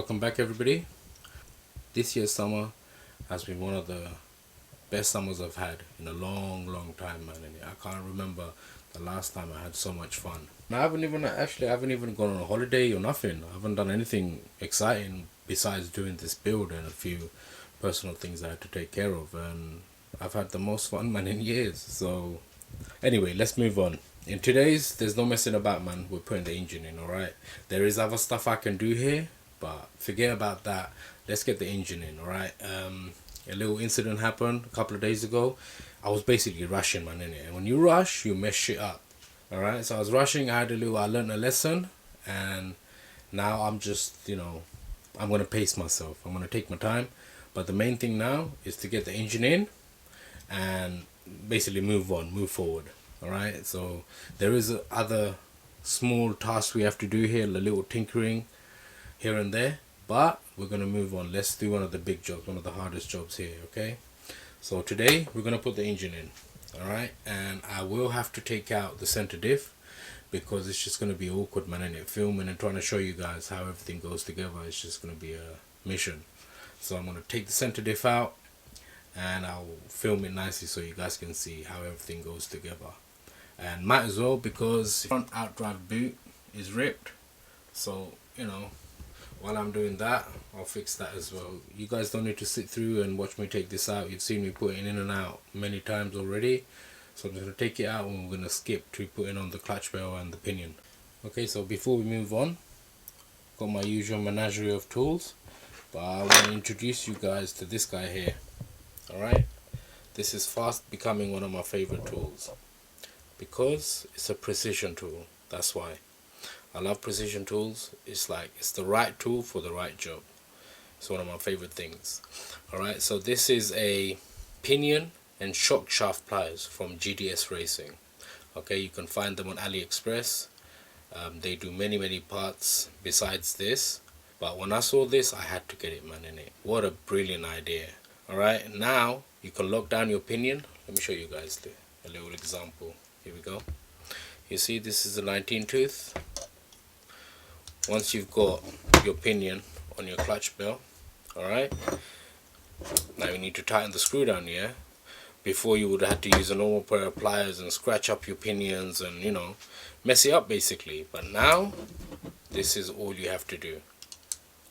welcome back everybody. This year's summer has been one of the best summers I've had in a long time, man. And I can't remember the last time I had so much fun. And I haven't even gone on a holiday or nothing. I haven't done anything exciting besides doing this build and a few personal things I had to take care of, and I've had the most fun, man, in years. So anyway, let's move on. In today's, there's no messing about, man. We're putting the engine in, alright? There is other stuff I can do here, but forget about that. Let's get the engine in, alright? A little incident happened a couple of days ago. I was basically rushing, man, innit? And when you rush, you mess shit up, alright? So I was rushing, I learned a lesson, and now I'm just, I'm going to pace myself. I'm going to take my time. But the main thing now is to get the engine in and basically move forward. Alright, so there is other small tasks we have to do here, a little tinkering here and there, but we're going to move on. Let's do one of the big jobs, one of the hardest jobs here, okay? So today we're going to put the engine in, alright? And I will have to take out the center diff because it's just going to be awkward, man, and filming and trying to show you guys how everything goes together. It's just going to be a mission. So I'm going to take the center diff out and I'll film it nicely so you guys can see how everything goes together. And might as well, because the front outdrive boot is ripped, so while I'm doing that, I'll fix that as well. You guys don't need to sit through and watch me take this out. You've seen me putting in and out many times already, so I'm just going to take it out and we're going to skip to putting on the clutch bell and the pinion. Okay, so before we move on, got my usual menagerie of tools, but I want to introduce you guys to this guy here. Alright, this is fast becoming one of my favorite tools because it's a precision tool. That's why I love precision tools. It's the right tool for the right job. It's one of my favorite things. Alright, so this is a pinion and shock shaft pliers from GDS Racing. Okay, you can find them on AliExpress. They do many parts besides this, but when I saw this I had to get it, man, innit? What a brilliant idea. Alright, now you can lock down your pinion. Let me show you guys a little example. Here we go. You see, this is a 19 tooth. Once you've got your pinion on your clutch bell, alright, now you need to tighten the screw down here. Before you would have to use a normal pair of pliers and scratch up your pinions and mess it up basically. But now this is all you have to do.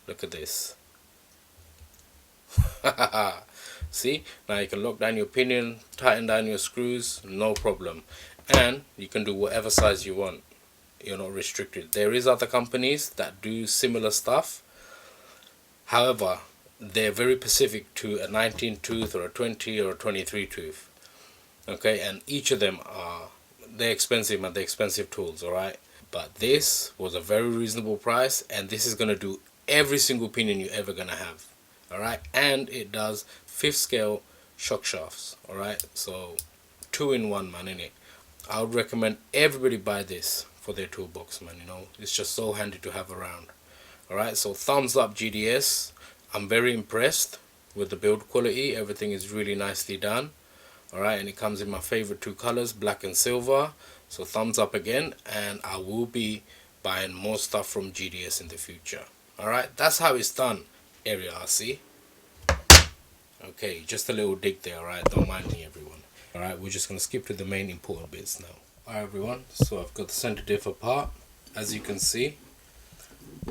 Look at this. See, now you can lock down your pinion, tighten down your screws, no problem, and you can do whatever size you want. You're not restricted. There is other companies that do similar stuff, however they're very specific to a 19 tooth or a 20 or a 23 tooth. Okay, and each of them they're expensive, and they're expensive tools, alright, but this was a very reasonable price, and this is going to do every single pinion you're ever going to have. Alright, and it does 5th scale shock shafts. Alright, so 2-in-1, man, innit? I would recommend everybody buy this for their toolbox, man. It's just so handy to have around. Alright, so thumbs up GDS. I'm very impressed with the build quality. Everything is really nicely done. Alright, and it comes in my favorite two colors, black and silver. So thumbs up again, and I will be buying more stuff from GDS in the future. Alright, that's how it's done. Area RC. Okay, just a little dig there, alright, don't mind me everyone. Alright, we're just going to skip to the main important bits now. Alright everyone, so I've got the center diff apart. As you can see,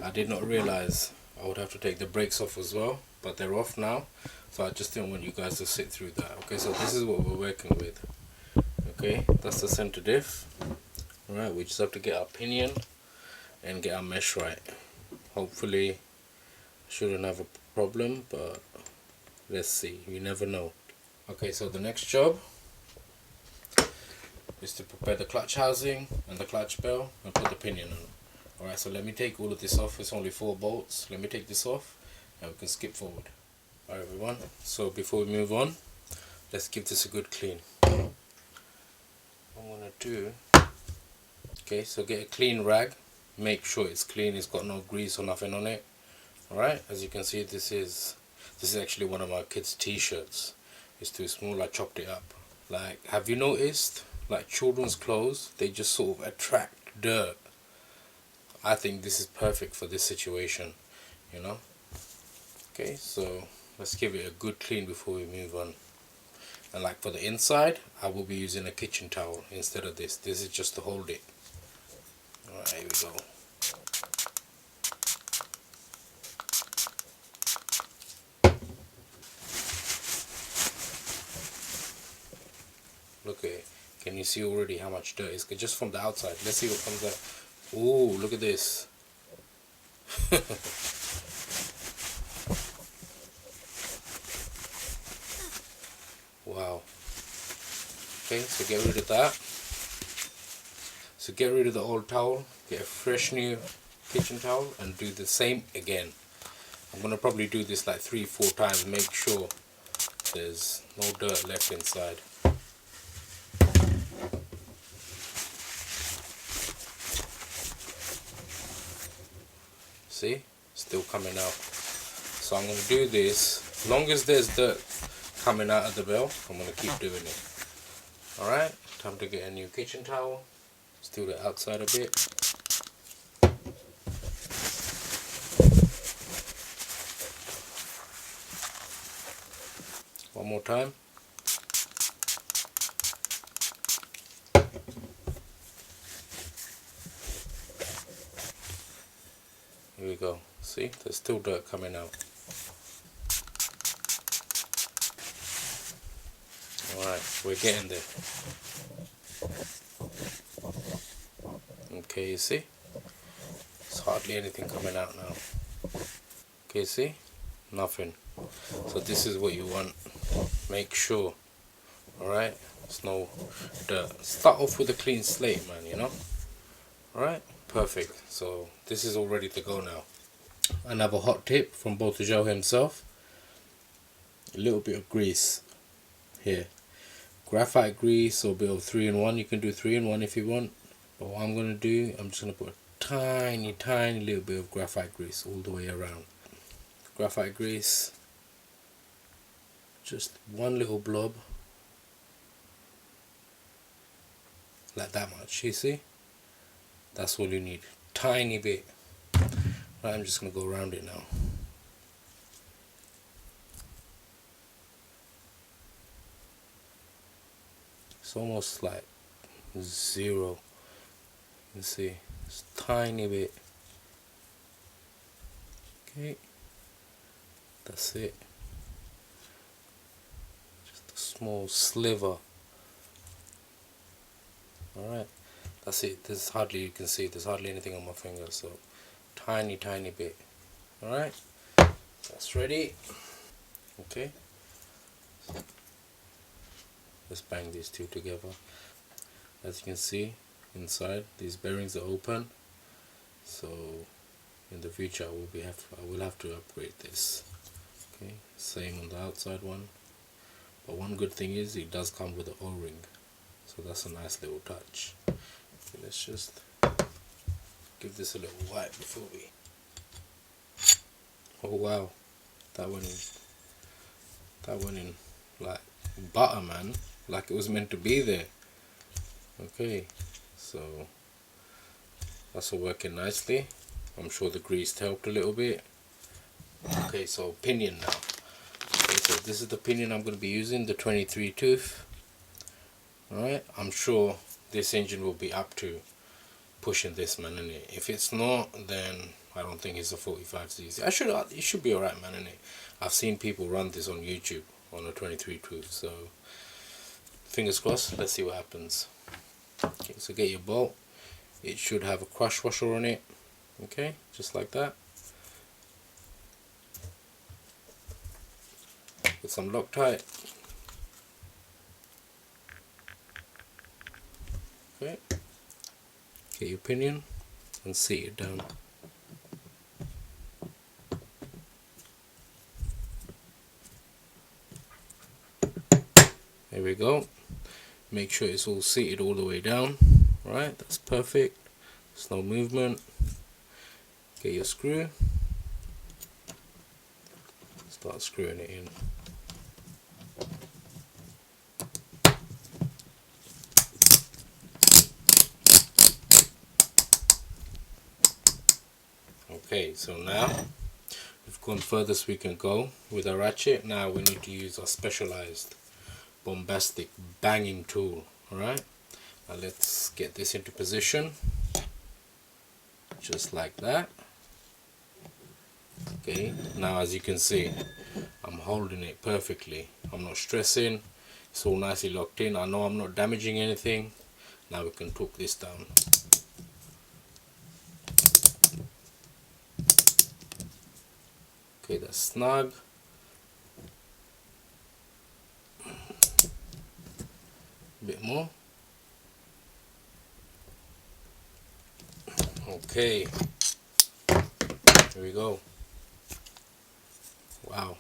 I did not realize I would have to take the brakes off as well, but they're off now, so I just didn't want you guys to sit through that. Okay, so this is what we're working with. Okay, that's the center diff. Alright, we just have to get our pinion and get our mesh right. Hopefully shouldn't have a problem, but let's see, you never know. Okay, so the next job is to prepare the clutch housing and the clutch bell and put the pinion on. Alright, so let me take all of this off. It's only 4 bolts. Let me take this off and we can skip forward. Alright everyone, so before we move on, let's give this a good clean. What I'm going to do, okay, so get a clean rag, make sure it's clean, it's got no grease or nothing on it. Alright, as you can see, this is actually one of my kids' t-shirts. It's too small, I chopped it up. Like, have you noticed, like children's clothes, they just sort of attract dirt. I think this is perfect for this situation, Okay, so let's give it a good clean before we move on. And like for the inside, I will be using a kitchen towel instead of this. This is just to hold it. Alright, here we go. Look at it. Can you see already how much dirt is just from the outside? Let's see what comes out. Ooh, look at this. Wow. Okay, so get rid of that. So get rid of the old towel, get a fresh new kitchen towel and do the same again. I'm going to probably do this like 3-4 times, make sure there's no dirt left inside. See, still coming out. So I'm going to do this, as long as there's dirt coming out of the bell, I'm going to keep doing it. Alright, time to get a new kitchen towel. Let's do the outside a bit. One more time. Here we go. See, there's still dirt coming out. Alright, we're getting there. Okay, you see? There's hardly anything coming out now. Okay, see? Nothing. So this is what you want. Make sure. Alright? There's no dirt. Start off with a clean slate, man, you know? Alright? Perfect. So this is all ready to go now. Another hot tip from BOTAJELL himself. A little bit of grease here. Graphite grease or a bit of 3-in-1. You can do 3-in-1 if you want. But what I'm going to do, I'm just going to put a tiny little bit of graphite grease all the way around. Graphite grease. Just one little blob. Like that much, you see? That's all you need. Tiny bit. Right, I'm just going to go around it now. It's almost like zero. You see, it's tiny bit. Okay, that's it. Just a small sliver. Alright, that's it. There's hardly, you can see, there's hardly anything on my finger, so tiny bit. Alright, that's ready. Okay, let's bang these two together. As you can see, inside these bearings are open, so in the future I will have to upgrade this. Okay, same on the outside one, but one good thing is it does come with an O-ring, so that's a nice little touch. Okay, let's just give this a little wipe before we... Oh wow, that went in like butter, man, like it was meant to be there. Okay, so that's all working nicely. I'm sure the grease helped a little bit. Okay, so pinion now. Okay, so this is the pinion I'm going to be using, the 23 tooth. Alright, I'm sure this engine will be up to pushing this, man, innit? If it's not, then I don't think it's a 45cc. It should be alright, man, innit? I've seen people run this on YouTube on a 23 tooth, so fingers crossed. Let's see what happens. Okay, so get your bolt. It should have a crush washer on it. Okay, just like that. Put some Loctite. Okay, get your pinion and seat it down. There we go. Make sure it's all seated all the way down. Right, that's perfect. There's no movement. Get your screw. Start screwing it in. Okay, so now We've gone furthest we can go with a ratchet. Now we need to use our specialized bombastic banging tool. Alright, now let's get this into position, just like that. Okay, now as you can see, I'm holding it perfectly. I'm not stressing, it's all nicely locked in. I know I'm not damaging anything. Now we can torque this down. Okay, that's snug. A bit more. Okay, here we go. Wow,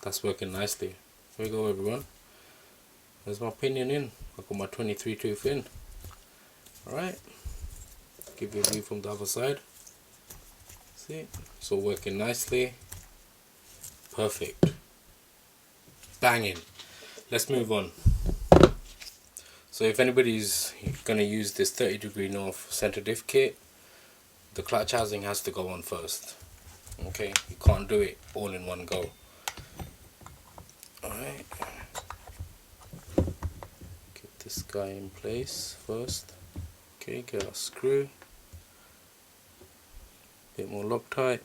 that's working nicely. Here we go, everyone. There's my pinion in. I got my 23 tooth in. Alright, give you a view from the other side. See, it's all working nicely. Perfect. Banging. Let's move on. So if anybody's going to use this 30° north center diff kit, the clutch housing has to go on first. Okay, you can't do it all in one go. Alright, get this guy in place first. Okay, get our screw, bit more Loctite.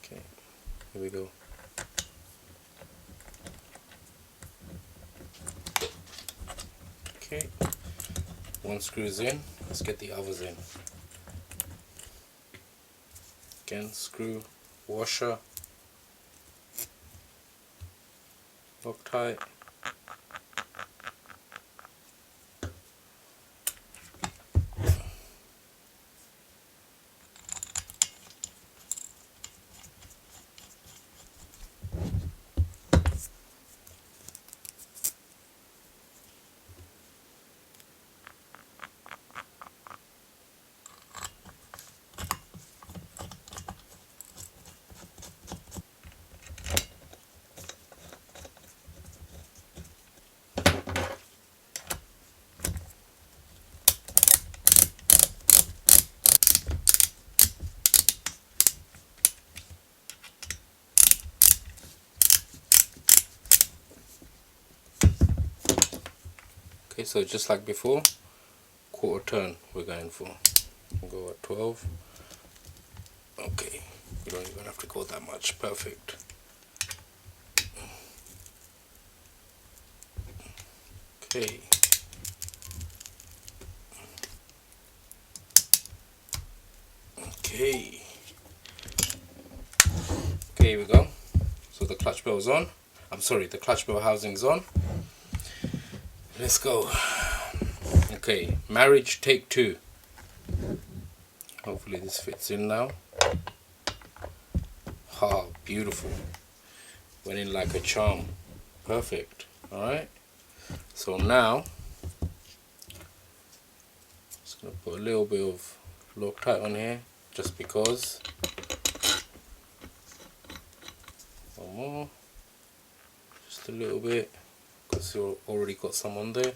Okay, here we go. Okay, one screw's in, let's get the others in. Again, screw, washer, Loctite. Okay, so just like before, quarter turn we're going for. We'll go at 12. Okay, you don't even have to go that much. Perfect. Okay. Okay. Okay, here we go. So the clutch bell's on. I'm sorry, the clutch bell housing's on. Let's go. Okay, marriage take 2. Hopefully this fits in now. Ah, beautiful. Went in like a charm. Perfect. Alright. So now, just going to put a little bit of Loctite on here, just because. One more. Just a little bit, because you already got some on there.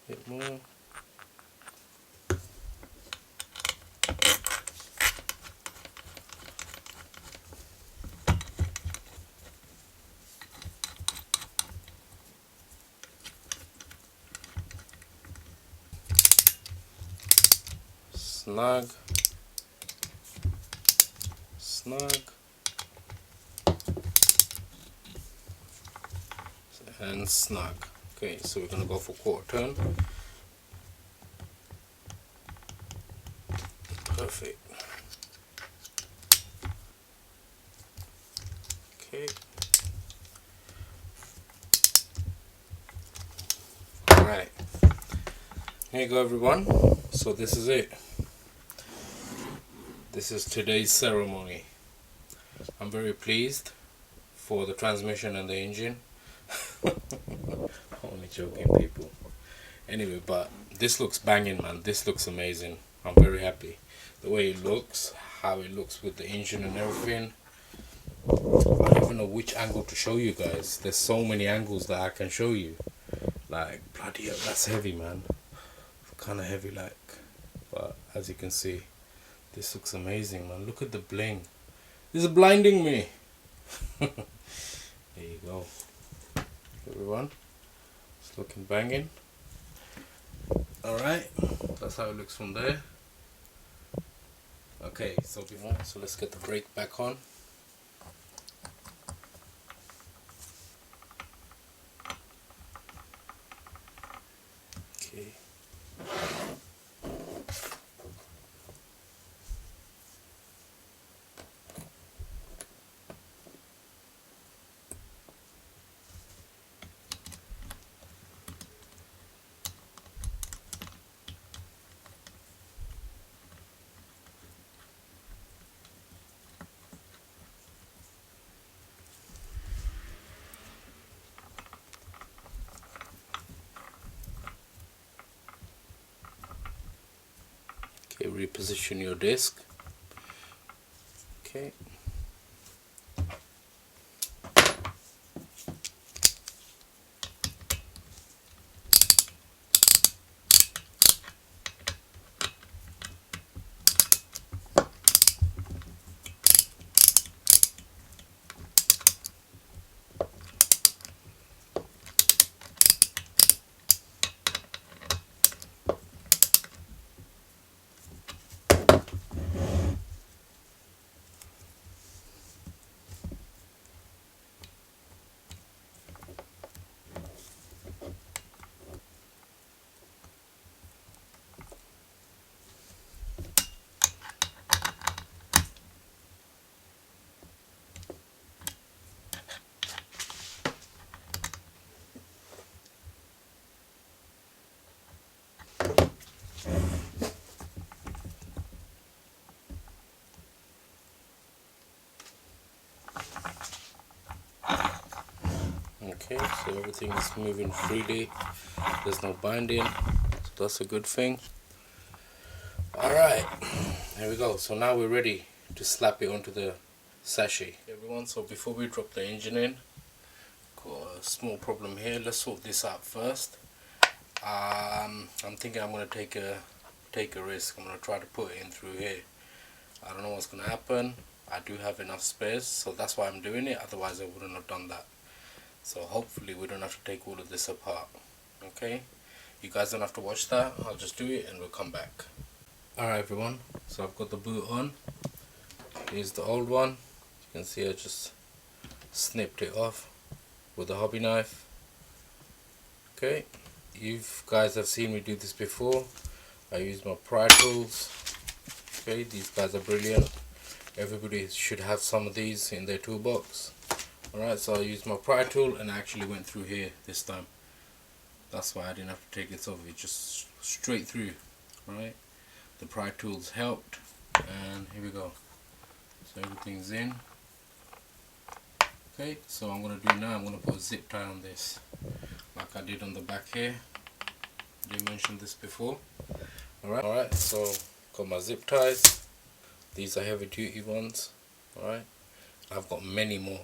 Bit more. Snug. Snug. And snug. Okay, so we're gonna go for quarter turn. Perfect. Okay. Alright. Here you go, everyone. So this is it. This is today's ceremony. I'm very pleased for the transmission and the engine. Only joking, people. Anyway, but this looks banging, man. This looks amazing. I'm very happy. The way it looks, how it looks with the engine and everything. I don't even know which angle to show you guys. There's so many angles that I can show you. Like, bloody hell, that's heavy, man. Kind of heavy, like. But as you can see, this looks amazing, man. Look at the bling. This is blinding me. There you go, everyone. It's looking banging. Alright, that's how it looks from there. Okay, so let's get the brake back on. Okay. Okay, reposition your disc. Okay. Okay, so everything is moving freely. There's no binding, so that's a good thing. Alright, there we go. So now we're ready to slap it onto the sachet. Everyone, so before we drop the engine in, got a small problem here. Let's sort this out first. I'm thinking I'm going to take a risk. I'm going to try to put it in through here. I don't know what's going to happen. I do have enough spares, so that's why I'm doing it. Otherwise I wouldn't have done that. So hopefully we don't have to take all of this apart. Okay, you guys don't have to watch that. I'll just do it and we'll come back. Alright everyone, so I've got the boot on. Here's the old one. You can see I just snipped it off with a hobby knife. Okay, you guys have seen me do this before. I use my pry tools. Okay, these guys are brilliant. Everybody should have some of these in their toolbox. Alright, so I used my pry tool and I actually went through here this time. That's why I didn't have to take this off, it just straight through. Alright, the pry tools helped, and here we go. So everything's in. Okay, so I'm going to do now, I'm going to put a zip tie on this, like I did on the back here. I did mention this before. Alright, so got my zip ties. These are heavy duty ones. Alright, I've got many more.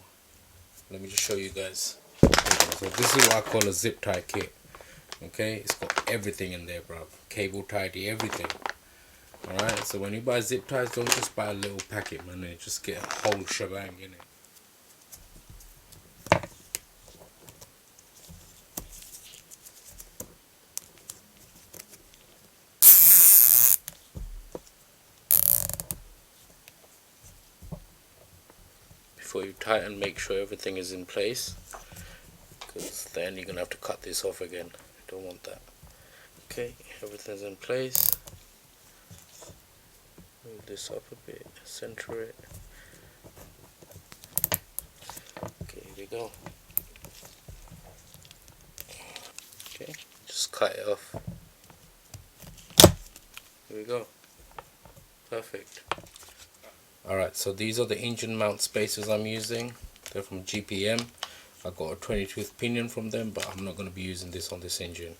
Let me just show you guys. So this is what I call a zip tie kit. Okay, it's got everything in there, bruv. Cable tidy, everything. Alright, so when you buy zip ties, don't just buy a little packet, man. Just get a whole shebang in it. Before you tighten, make sure everything is in place, because then you're gonna have to cut this off again. You don't want that. Okay, everything's in place. Move this up a bit, center it. Okay, here we go. Okay, just cut it off. Here we go. Perfect. Alright, so these are the engine mount spacers I'm using. They're from GPM. I got a 20-tooth pinion from them, but I'm not going to be using this on this engine.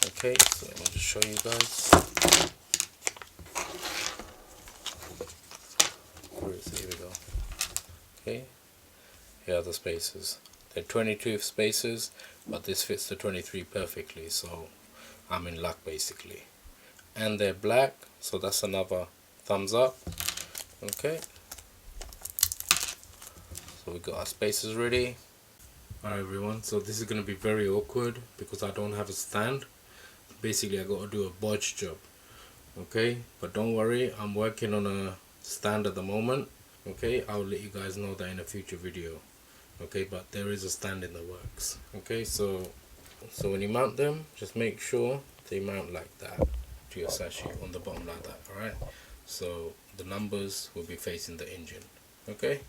Okay, so I'll just show you guys. Where is it? Here we go. Okay, here are the spacers. They're 22 spacers, but this fits the 23 perfectly, so I'm in luck basically. And they're black, so that's another thumbs up. Okay, so we got our spacers ready. Alright everyone, so this is going to be very awkward because I don't have a stand. Basically I got to do a bodge job. Okay, but don't worry, I'm working on a stand at the moment. Okay, I'll let you guys know that in a future video. Okay, but there is a stand in the works. Okay, so when you mount them, just make sure they mount like that to your sachet on the bottom like that. Alright, so the numbers will be facing the engine. Okay,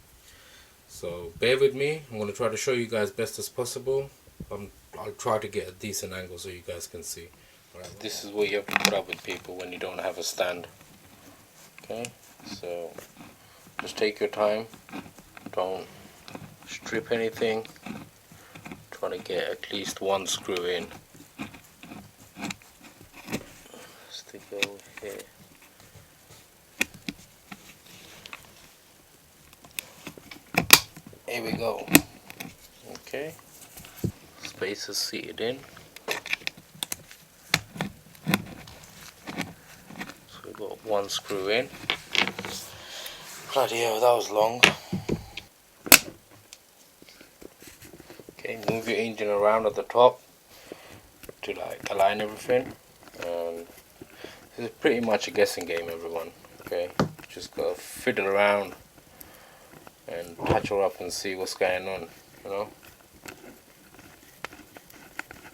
so bear with me. I'm going to try to show you guys best as possible. I'll try to get a decent angle so you guys can see. Alright, this is what you have to put up with, people, when you don't have a stand. Okay, so just take your time, don't strip anything, try to get at least one screw in. Stick it over here. Here we go. Okay, space is seated in. So we got one screw in. Bloody hell, that was long. Okay, move your engine around at the top to like align everything. This is pretty much a guessing game, everyone. Okay, just gotta fiddle around and patch her up and see what's going on, you know.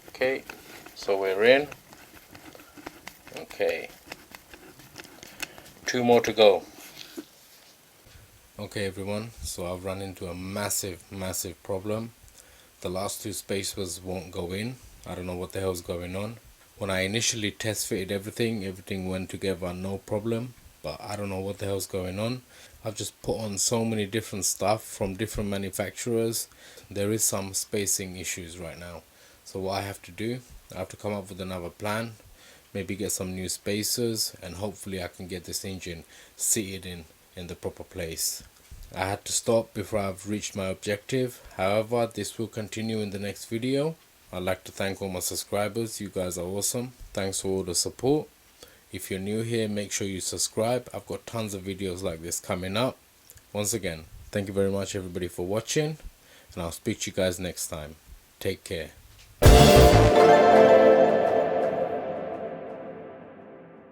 Okay, so we're in. Okay, 2 more to go. Okay everyone, so I've run into a massive problem. The last 2 spacers won't go in. I don't know what the hell's going on. When I initially test fitted everything went together no problem, but I don't know what the hell's going on. I've just put on so many different stuff from different manufacturers. There is some spacing issues right now. So what I have to do, I have to come up with another plan, maybe get some new spacers, and hopefully I can get this engine seated in the proper place. I had to stop before I've reached my objective. However, this will continue in the next video. I'd like to thank all my subscribers. You guys are awesome. Thanks for all the support. If you're new here, make sure you subscribe. I've got tons of videos like this coming up. Once again, thank you very much everybody for watching, and I'll speak to you guys next time. Take care.